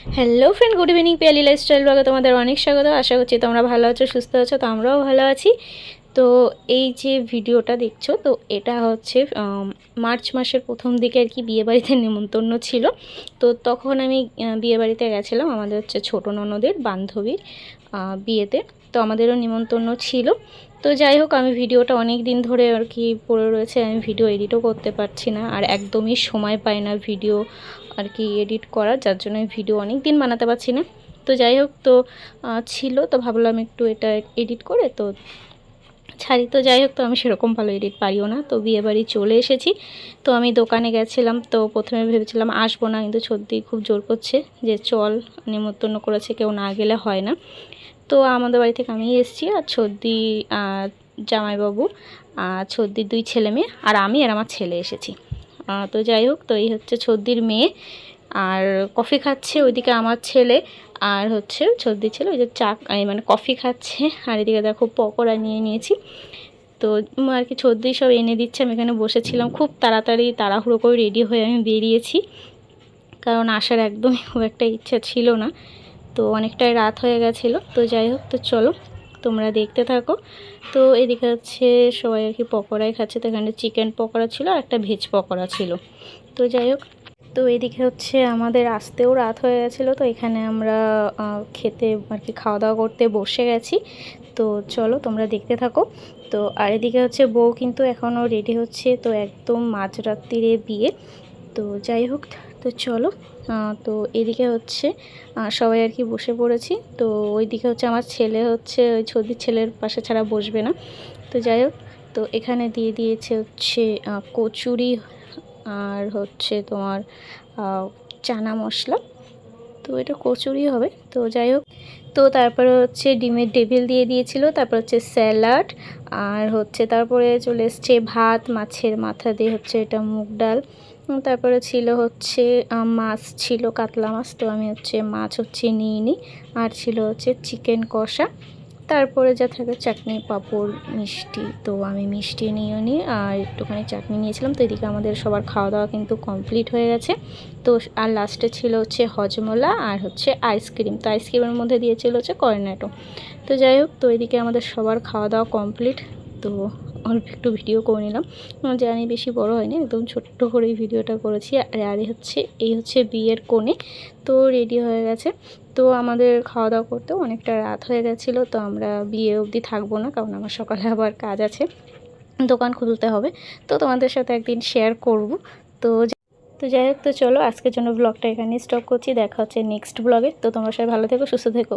Hello friend, good evening. Piyali lifestyle ব্লগে তোমাদের অনেক স্বাগত। আশা করছি তোমরা ভালো আছো, সুস্থ আছো। তো আমরাও ভালো আছি। তো এই যে ভিডিওটা দেখছো, তো এটা হচ্ছে মার্চ মাসের প্রথম দিকে আর কি বিয়েবাড়িতে নেমন্তন্ন ছিল। তো তখন আমি বিয়েবাড়িতে গেছিলাম, আমাদের হচ্ছে ছোটো ননদের বান্ধবীর বিয়েতে। তো আমাদেরও নিমন্ত্রণ ছিল। তো যাই হোক, আমি ভিডিওটা অনেক দিন ধরে আর কি পড়ে রয়েছে, আমি ভিডিও এডিটও করতে পারছি না, আর একদমই সময় পাই না ভিডিও আর কি এডিট করার, যার জন্য ভিডিও অনেক দিন বানাতে পারছি না। তো যাই হোক, তো ছিল, তো ভাবলাম একটু এটা এডিট করে তো ছাড়ি। তো যাই হোক, তো আমি সেরকম ভালো এডিট পারিও না। তো বিয়েবাড়ি চলে এসেছি। তো আমি দোকানে গেছিলাম, তো প্রথমে ভেবেছিলাম আসবো না, কিন্তু সত্যি খুব জোর করছে যে চল, নিমন্ত্রণ করেছে, কেউ না গেলে হয় না। তো আমাদের বাড়ি থেকে আমি এসেছি, আর ছর্দি, জামাইবাবু, ছর্দির 2 ছেলে মেয়ে, আর আমি আর আমার ছেলে এসেছি। তো যাই হোক, তো এই হচ্ছে ছর্দির মেয়ে, আর কফি খাচ্ছে ওইদিকে আমার ছেলে, আর হচ্ছে ছর্দির ছেলে ওই যে চা মানে কফি খাচ্ছে। আর এদিকে দেখো পকোড়া নিয়ে নিয়েছি। তো আর কি ছর্দি সব এনে দিচ্ছে, আমি এখানে বসেছিলাম। খুব তাড়াতাড়ি তাড়াহুড়ো করে রেডি হয়ে আমি বেরিয়েছি, কারণ আসার একদমই খুব একটা ইচ্ছা ছিল না। তো অনেকটাই রাত হয়ে গেছিলো। তো যাই হোক, তো চলো তোমরা দেখতে থাকো। তো এদিকে হচ্ছে সবাই আর কি পকোড়াই খাচ্ছে। তো এখানে চিকেন পকোড়া ছিল আর একটা ভেজ পকোড়া ছিল। তো যাই হোক, তো এদিকে হচ্ছে আমাদের আসতেও রাত হয়ে গেছিলো। তো এখানে আমরা খেতে আর কি খাওয়া দাওয়া করতে বসে গেছি। তো চলো তোমরা দেখতে থাকো। তো আর এদিকে হচ্ছে বউ কিন্তু এখনও রেডি হচ্ছে, তো একদম মাঝরাত্রিরে বিয়ে। তো যাই হোক, তো চলো। তো এদিকে হচ্ছে সবাই আর কি বসে পড়েছি। তো ওইদিকে হচ্ছে আমার ছেলে হচ্ছে ওই ছদির ছেলের পাশে ছাড়া বসবে না। তো যাই হোক, তো এখানে দিয়ে দিয়েছে হচ্ছে কচুরি, আর হচ্ছে তোমার চানা মশলা। তো এটা কচুরি হবে। তো যাই হোক, তো তারপরে হচ্ছে ডিমের ডেভিল দিয়ে দিয়েছিল, তারপর হচ্ছে স্যালাড, আর হচ্ছে তারপরে চলে এসছে ভাত, মাছের মাথা দিয়ে হচ্ছে এটা মুগ ডাল। তারপরে ছিল হচ্ছে মাছ ছিল, কাতলা মাছ। তো আমি হচ্ছে মাছ হচ্ছে নিয়ে নিই। আর ছিল হচ্ছে চিকেন কষা। তারপরে যা থাকে চাটনি, পাঁপড়, মিষ্টি। তো আমি মিষ্টি নিয়ে নিই আর একটুখানি চাটনি নিয়েছিলাম। তো এদিকে আমাদের সবার খাওয়া দাওয়া কিন্তু কমপ্লিট হয়ে গেছে। তো আর লাস্টে ছিল হচ্ছে হজমোলা আর হচ্ছে আইসক্রিম। তো আইসক্রিমের মধ্যে দিয়েছিল হচ্ছে কর্নেটো। তো যাই হোক, তো এদিকে আমাদের সবার খাওয়া দাওয়া কমপ্লিট। তো অল্প একটু ভিডিও করে নিলাম, জানি বেশি বড় হয়নি, একদম ছোট্ট করে ভিডিওটা করেছি। আর এই হচ্ছে বিয়ের কোণে। তো রেডি হয়ে গেছে। তো আমাদের খাওয়া দাওয়া করতেও অনেকটা রাত হয়ে গেছিলো। তো আমরা বিয়ে অবধি থাকবো না, কারণ আমার সকালে আবার কাজ আছে, দোকান খুলতে হবে। তো তোমাদের সাথে একদিন শেয়ার করব। তো তো যাই হোক, তো চলো আজকের জন্য ব্লগটা এখানেই স্টপ করছি। দেখা হচ্ছে নেক্সট ব্লগে। তো তোমরা সবাই ভালো থেকো, সুস্থ থেকো।